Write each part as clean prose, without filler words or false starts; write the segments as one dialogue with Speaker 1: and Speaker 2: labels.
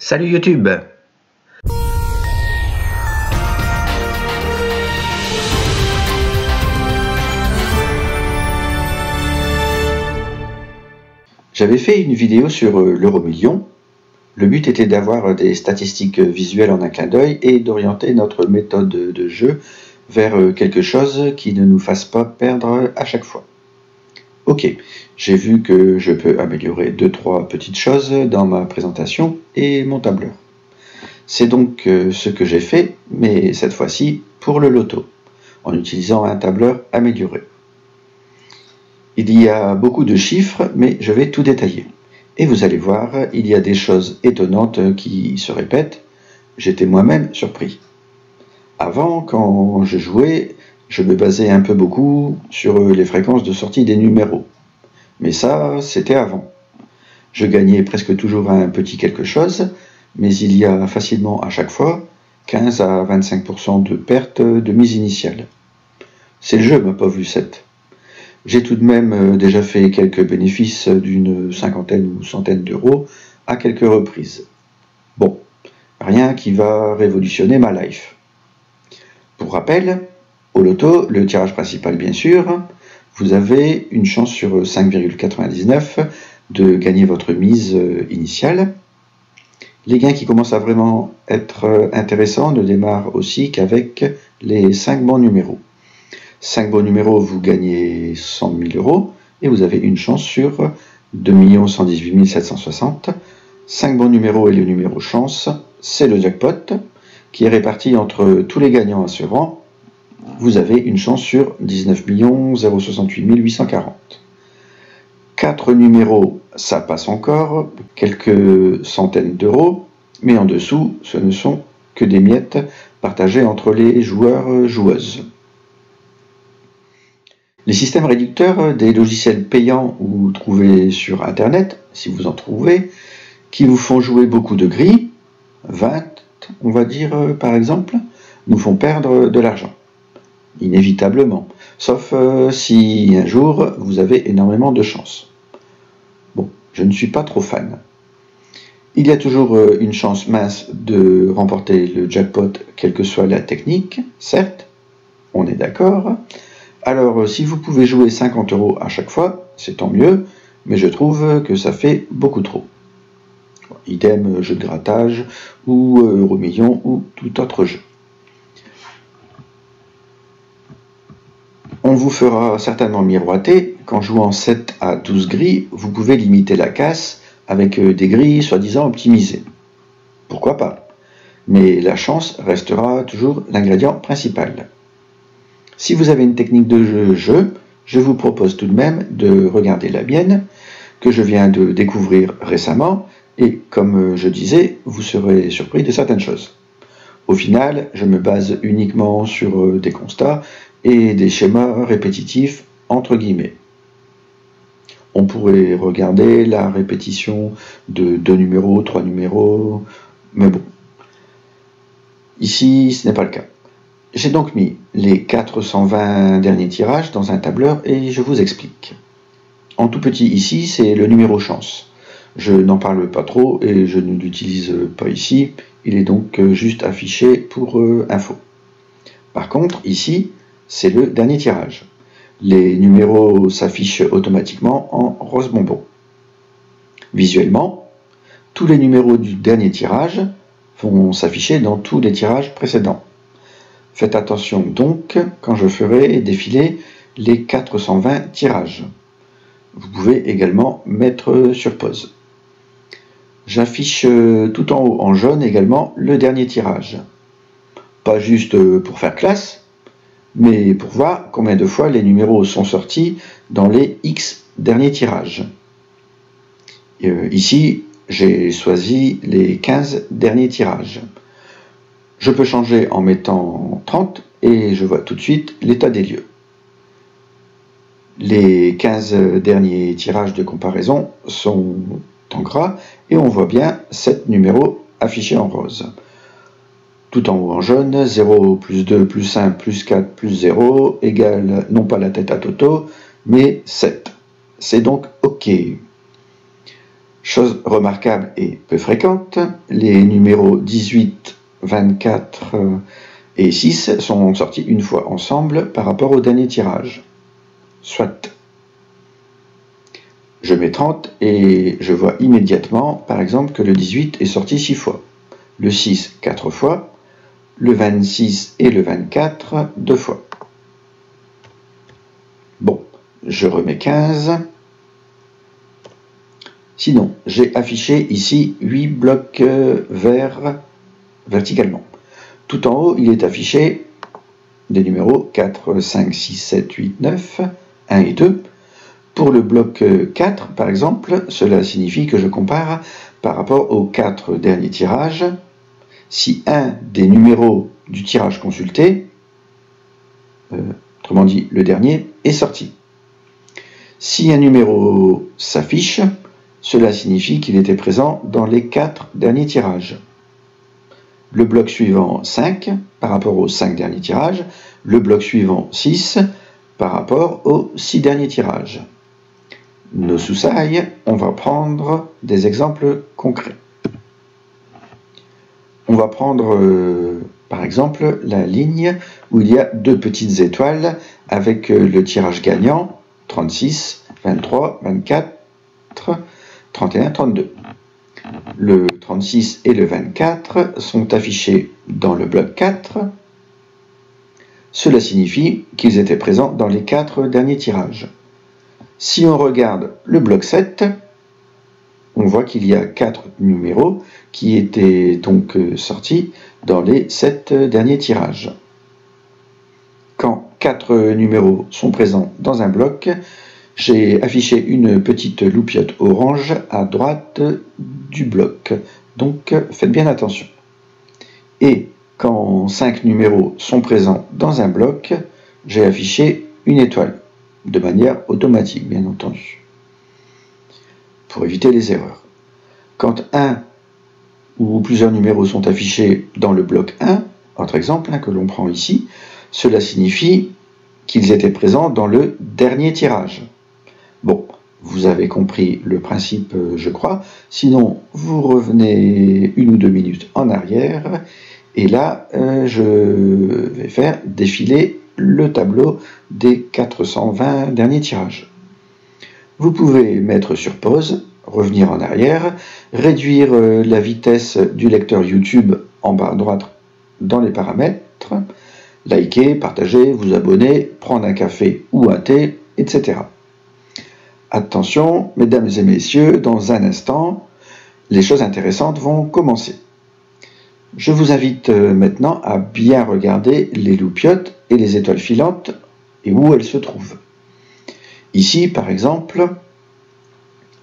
Speaker 1: Salut YouTube! J'avais fait une vidéo sur l'euro-million. Le but était d'avoir des statistiques visuelles en un clin d'œil et d'orienter notre méthode de jeu vers quelque chose qui ne nous fasse pas perdre à chaque fois. Ok, j'ai vu que je peux améliorer 2-3 petites choses dans ma présentation et mon tableur. C'est donc ce que j'ai fait, mais cette fois-ci pour le loto, en utilisant un tableur amélioré. Il y a beaucoup de chiffres, mais je vais tout détailler. Et vous allez voir, il y a des choses étonnantes qui se répètent. J'étais moi-même surpris. Avant, quand je jouais, je me basais un peu beaucoup sur les fréquences de sortie des numéros. Mais ça, c'était avant. Je gagnais presque toujours un petit quelque chose, mais il y a facilement à chaque fois 15 à 25% de perte de mise initiale. C'est le jeu, ma pauvre Lucette. J'ai tout de même déjà fait quelques bénéfices d'une cinquantaine ou centaine d'euros à quelques reprises. Bon, rien qui va révolutionner ma life. Pour rappel, au loto, le tirage principal bien sûr, vous avez une chance sur 5,99 de gagner votre mise initiale. Les gains qui commencent à vraiment être intéressants ne démarrent aussi qu'avec les 5 bons numéros. 5 bons numéros, vous gagnez 100 000 euros et vous avez une chance sur 2 118 760. 5 bons numéros et le numéro chance, c'est le jackpot qui est réparti entre tous les gagnants à ce rang. Vous avez une chance sur 19 068 840. 4 numéros, ça passe encore, quelques centaines d'euros, mais en dessous, ce ne sont que des miettes partagées entre les joueurs-joueuses. Les systèmes réducteurs des logiciels payants ou trouvés sur Internet, si vous en trouvez, qui vous font jouer beaucoup de grilles, 20 on va dire par exemple, nous font perdre de l'argent. Inévitablement, sauf si un jour vous avez énormément de chance. Bon, je ne suis pas trop fan. Il y a toujours une chance mince de remporter le jackpot, quelle que soit la technique, certes, on est d'accord. Alors, si vous pouvez jouer 50 euros à chaque fois, c'est tant mieux, mais je trouve que ça fait beaucoup trop. Idem jeu de grattage, ou euro-million, ou tout autre jeu. On vous fera certainement miroiter qu'en jouant 7 à 12 grilles, vous pouvez limiter la casse avec des grilles soi-disant optimisées. Pourquoi pas? Mais la chance restera toujours l'ingrédient principal. Si vous avez une technique de jeu, je vous propose tout de même de regarder la mienne, que je viens de découvrir récemment, et comme je disais, vous serez surpris de certaines choses. Au final, je me base uniquement sur des constats et des schémas répétitifs entre guillemets. On pourrait regarder la répétition de 2 numéros, 3 numéros, mais bon. Ici, ce n'est pas le cas. J'ai donc mis les 420 derniers tirages dans un tableur et je vous explique. En tout petit ici, c'est le numéro chance. Je n'en parle pas trop et je ne l'utilise pas ici. Il est donc juste affiché pour info. Par contre, ici, c'est le dernier tirage. Les numéros s'affichent automatiquement en rose bonbon. Visuellement, tous les numéros du dernier tirage vont s'afficher dans tous les tirages précédents. Faites attention donc quand je ferai défiler les 420 tirages. Vous pouvez également mettre sur pause. J'affiche tout en haut en jaune également le dernier tirage. Pas juste pour faire classe, mais pour voir combien de fois les numéros sont sortis dans les X derniers tirages. Ici, j'ai choisi les 15 derniers tirages. Je peux changer en mettant 30 et je vois tout de suite l'état des lieux. Les 15 derniers tirages de comparaison sont en gras et on voit bien 7 numéros affichés en rose. Tout en haut en jaune, 0 plus 2 plus 1 plus 4 plus 0 égale non pas la tête à Toto, mais 7. C'est donc OK. Chose remarquable et peu fréquente, les numéros 18, 24 et 6 sont sortis une fois ensemble par rapport au dernier tirage. Soit. Je mets 30 et je vois immédiatement, par exemple, que le 18 est sorti 6 fois, le 6 4 fois, le 26 et le 24 2 fois. Bon, je remets 15. Sinon, j'ai affiché ici 8 blocs verts verticalement. Tout en haut, il est affiché des numéros 4, 5, 6, 7, 8, 9, 1 et 2. Pour le bloc 4, par exemple, cela signifie que je compare par rapport aux 4 derniers tirages. Si un des numéros du tirage consulté, autrement dit le dernier, est sorti. Si un numéro s'affiche, cela signifie qu'il était présent dans les 4 derniers tirages. Le bloc suivant 5 par rapport aux 5 derniers tirages, le bloc suivant 6 par rapport aux 6 derniers tirages. Nos sous-sailles, on va prendre des exemples concrets. On va prendre par exemple la ligne où il y a 2 petites étoiles avec le tirage gagnant 36, 23, 24, 31, 32. Le 36 et le 24 sont affichés dans le bloc 4. Cela signifie qu'ils étaient présents dans les 4 derniers tirages. Si on regarde le bloc 7, on voit qu'il y a 4 numéros qui étaient donc sortis dans les 7 derniers tirages. Quand 4 numéros sont présents dans un bloc, j'ai affiché une petite loupiote orange à droite du bloc. Donc faites bien attention. Et quand 5 numéros sont présents dans un bloc, j'ai affiché une étoile, de manière automatique bien entendu, pour éviter les erreurs. Quand un ou plusieurs numéros sont affichés dans le bloc 1, autre exemple que l'on prend ici, cela signifie qu'ils étaient présents dans le dernier tirage. Bon, vous avez compris le principe, je crois. Sinon, vous revenez 1 ou 2 minutes en arrière. Et là, je vais faire défiler le tableau des 420 derniers tirages. Vous pouvez mettre sur pause, revenir en arrière, réduire la vitesse du lecteur YouTube en bas à droite dans les paramètres, liker, partager, vous abonner, prendre un café ou un thé, etc. Attention, mesdames et messieurs, dans un instant, les choses intéressantes vont commencer. Je vous invite maintenant à bien regarder les loupiotes et les étoiles filantes et où elles se trouvent. Ici, par exemple,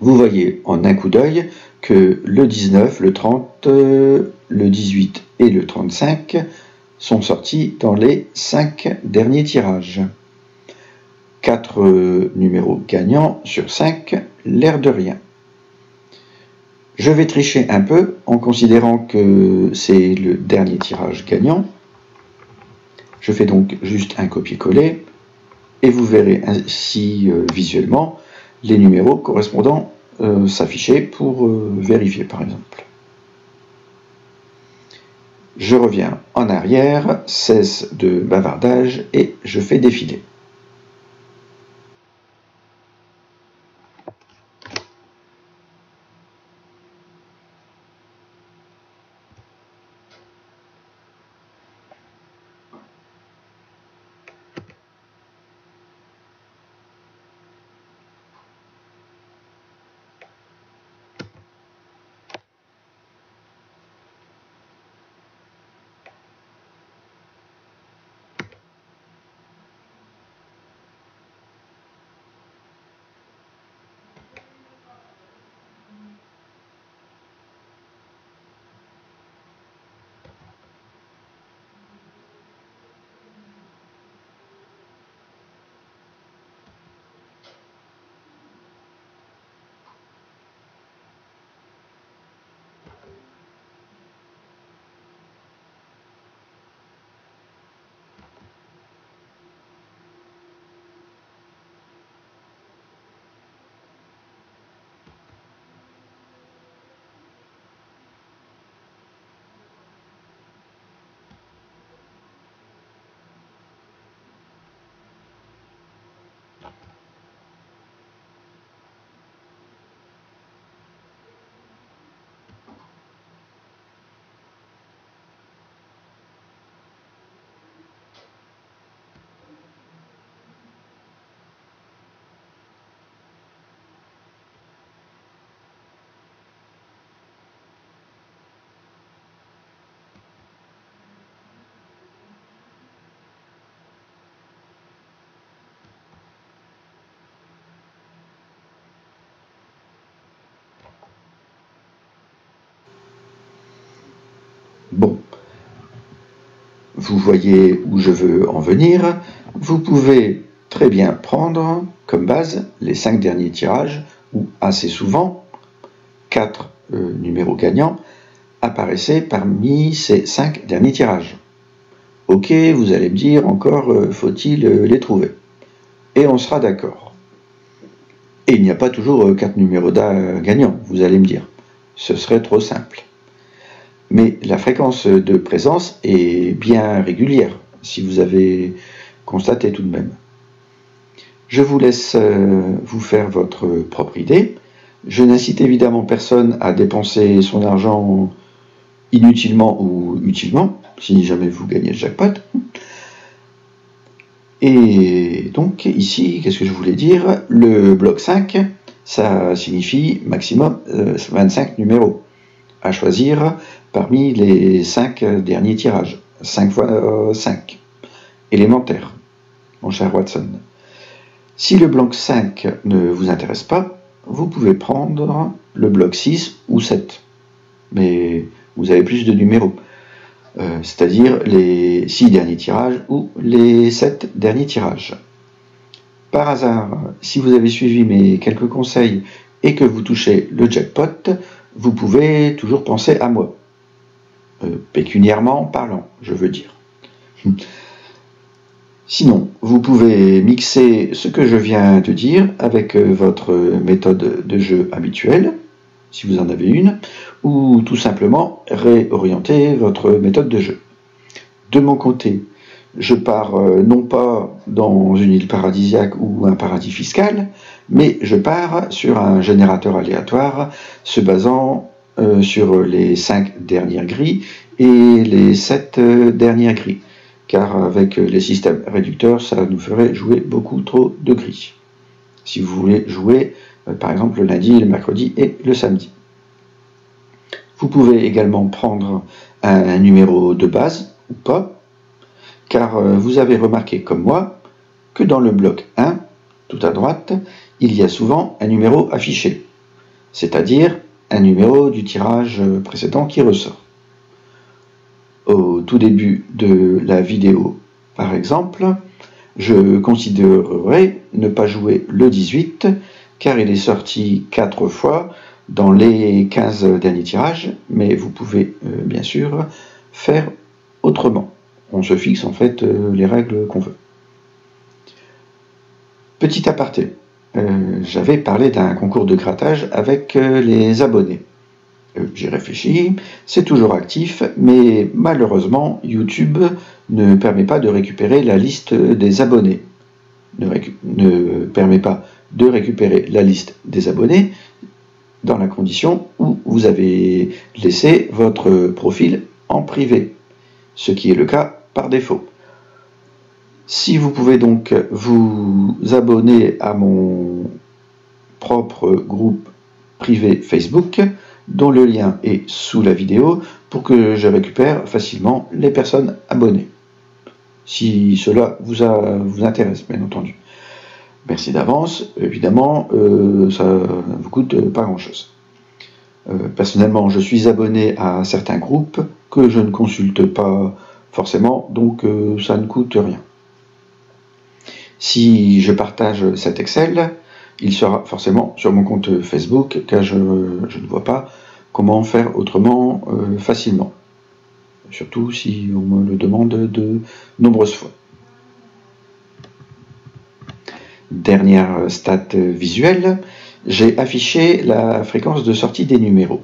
Speaker 1: vous voyez en un coup d'œil que le 19, le 30, le 18 et le 35 sont sortis dans les 5 derniers tirages. 4 numéros gagnants sur 5, l'air de rien. Je vais tricher un peu en considérant que c'est le dernier tirage gagnant. Je fais donc juste un copier-coller et vous verrez ainsi visuellement les numéros correspondants s'afficher pour vérifier par exemple. Je reviens en arrière, cesse de bavardage et je fais défiler. Bon, vous voyez où je veux en venir. Vous pouvez très bien prendre comme base les 5 derniers tirages, où assez souvent, 4 numéros gagnants apparaissaient parmi ces 5 derniers tirages. Ok, vous allez me dire, encore faut-il les trouver. Et on sera d'accord. Et il n'y a pas toujours 4 numéros gagnants, vous allez me dire. Ce serait trop simple. Mais la fréquence de présence est bien régulière, si vous avez constaté tout de même. Je vous laisse vous faire votre propre idée. Je n'incite évidemment personne à dépenser son argent inutilement ou utilement, si jamais vous gagnez le jackpot. Et donc ici, qu'est-ce que je voulais dire? Le bloc 5, ça signifie maximum 25 numéros à choisir parmi les 5 derniers tirages. 5 fois 5. Élémentaire, mon cher Watson. Si le bloc 5 ne vous intéresse pas, vous pouvez prendre le bloc 6 ou 7. Mais vous avez plus de numéros. C'est-à-dire les 6 derniers tirages ou les 7 derniers tirages. Par hasard, si vous avez suivi mes quelques conseils et que vous touchez le jackpot, vous pouvez toujours penser à moi. Pécuniairement parlant, je veux dire. Sinon, vous pouvez mixer ce que je viens de dire avec votre méthode de jeu habituelle, si vous en avez une, ou tout simplement réorienter votre méthode de jeu. De mon côté, je pars non pas dans une île paradisiaque ou un paradis fiscal, mais je pars sur un générateur aléatoire se basant sur les 5 dernières grilles et les 7 dernières grilles, car avec les systèmes réducteurs, ça nous ferait jouer beaucoup trop de grilles. Si vous voulez jouer, par exemple, le lundi, le mercredi et le samedi. Vous pouvez également prendre un numéro de base, ou pas, car vous avez remarqué comme moi que dans le bloc 1, tout à droite, il y a souvent un numéro affiché, c'est-à-dire un numéro du tirage précédent qui ressort. Au tout début de la vidéo, par exemple, je considérerais ne pas jouer le 18, car il est sorti 4 fois dans les 15 derniers tirages, mais vous pouvez bien sûr faire autrement. On se fixe en fait les règles qu'on veut. Petit aparté, j'avais parlé d'un concours de grattage avec les abonnés. J'ai réfléchi, c'est toujours actif, mais malheureusement YouTube ne permet pas de récupérer la liste des abonnés. Ne permet pas de récupérer la liste des abonnés dans la condition où vous avez laissé votre profil en privé, ce qui est le cas par défaut. Si vous pouvez donc vous abonner à mon propre groupe privé Facebook, dont le lien est sous la vidéo, pour que je récupère facilement les personnes abonnées. Si cela vous intéresse, bien entendu. Merci d'avance, évidemment, ça ne vous coûte pas grand-chose. Personnellement, je suis abonné à certains groupes que je ne consulte pas forcément, donc ça ne coûte rien. Si je partage cet Excel, il sera forcément sur mon compte Facebook, car je ne vois pas comment faire autrement facilement. Surtout si on me le demande de nombreuses fois. Dernière stat visuelle, j'ai affiché la fréquence de sortie des numéros.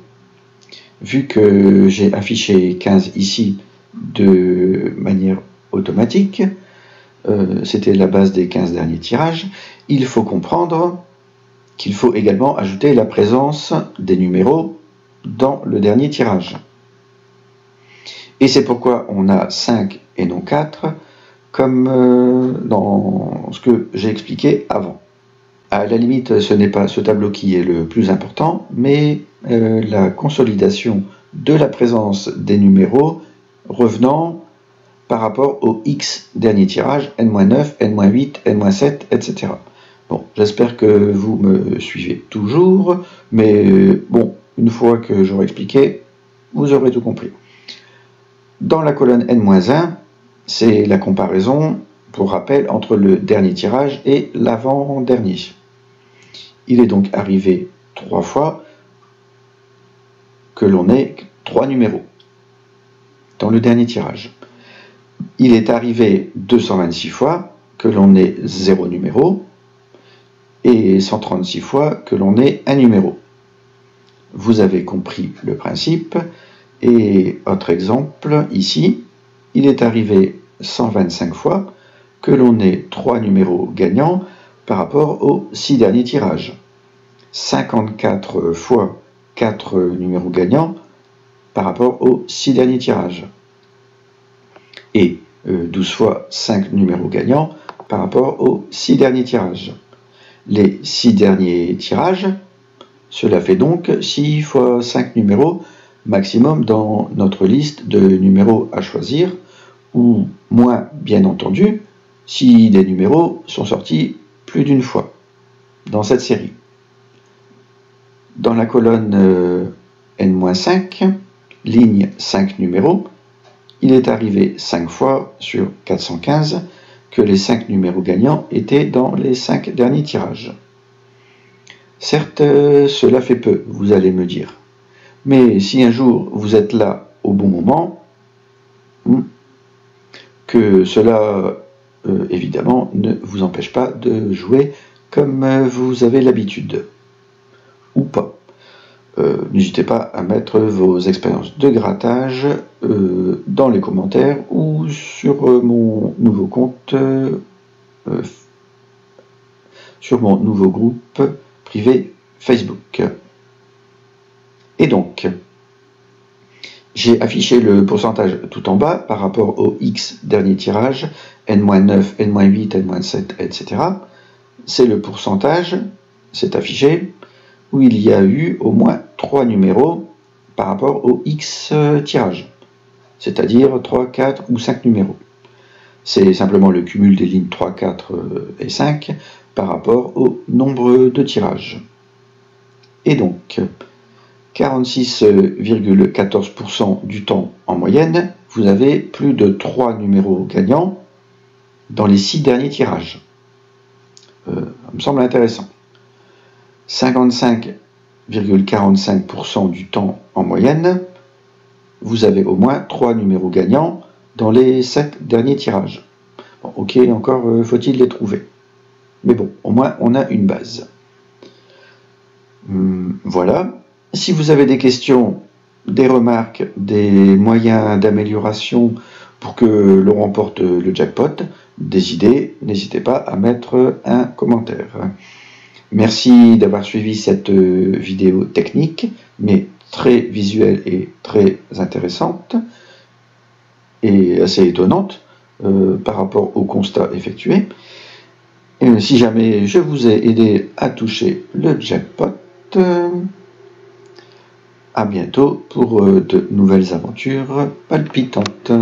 Speaker 1: Vu que j'ai affiché 15 ici de manière automatique, c'était la base des 15 derniers tirages, il faut comprendre qu'il faut également ajouter la présence des numéros dans le dernier tirage. Et c'est pourquoi on a 5 et non 4, comme dans ce que j'ai expliqué avant. À la limite, ce n'est pas ce tableau qui est le plus important, mais la consolidation de la présence des numéros revenant par rapport au X dernier tirage, N-9, N-8, N-7, etc. Bon, j'espère que vous me suivez toujours, mais bon, une fois que j'aurai expliqué, vous aurez tout compris. Dans la colonne N-1, c'est la comparaison, pour rappel, entre le dernier tirage et l'avant-dernier. Il est donc arrivé 3 fois que l'on ait 3 numéros dans le dernier tirage. Il est arrivé 226 fois que l'on ait 0 numéro et 136 fois que l'on ait un numéro. Vous avez compris le principe. Et autre exemple, ici, il est arrivé 125 fois que l'on ait 3 numéros gagnants par rapport aux 6 derniers tirages. 54 fois 4 numéros gagnants par rapport aux 6 derniers tirages. Et 12 fois 5 numéros gagnants par rapport aux 6 derniers tirages. Les 6 derniers tirages, cela fait donc 6 fois 5 numéros maximum dans notre liste de numéros à choisir, ou moins bien entendu, si des numéros sont sortis plus d'une fois dans cette série. Dans la colonne N-5, ligne 5 numéros, il est arrivé 5 fois sur 415 que les 5 numéros gagnants étaient dans les 5 derniers tirages. Certes, cela fait peu, vous allez me dire. Mais si un jour vous êtes là au bon moment, que cela, évidemment, ne vous empêche pas de jouer comme vous avez l'habitude, ou pas. N'hésitez pas à mettre vos expériences de grattage dans les commentaires ou sur mon nouveau compte, sur mon nouveau groupe privé Facebook. Et donc, j'ai affiché le pourcentage tout en bas par rapport au X dernier tirage, N-9, N-8, N-7, etc. C'est le pourcentage, c'est affiché, où il y a eu au moins 3 numéros par rapport au X tirage, c'est-à-dire 3, 4 ou 5 numéros. C'est simplement le cumul des lignes 3, 4 et 5 par rapport au nombre de tirages. Et donc, 46,14% du temps en moyenne, vous avez plus de 3 numéros gagnants dans les 6 derniers tirages. Ça me semble intéressant. 55,45% du temps en moyenne, vous avez au moins 3 numéros gagnants dans les 7 derniers tirages. Bon, ok, encore faut-il les trouver. Mais bon, au moins on a une base. Voilà. Si vous avez des questions, des remarques, des moyens d'amélioration pour que l'on remporte le jackpot, des idées, n'hésitez pas à mettre un commentaire. Merci d'avoir suivi cette vidéo technique, mais très visuelle et très intéressante, et assez étonnante par rapport au constat effectué. Et si jamais je vous ai aidé à toucher le jackpot, à bientôt pour de nouvelles aventures palpitantes.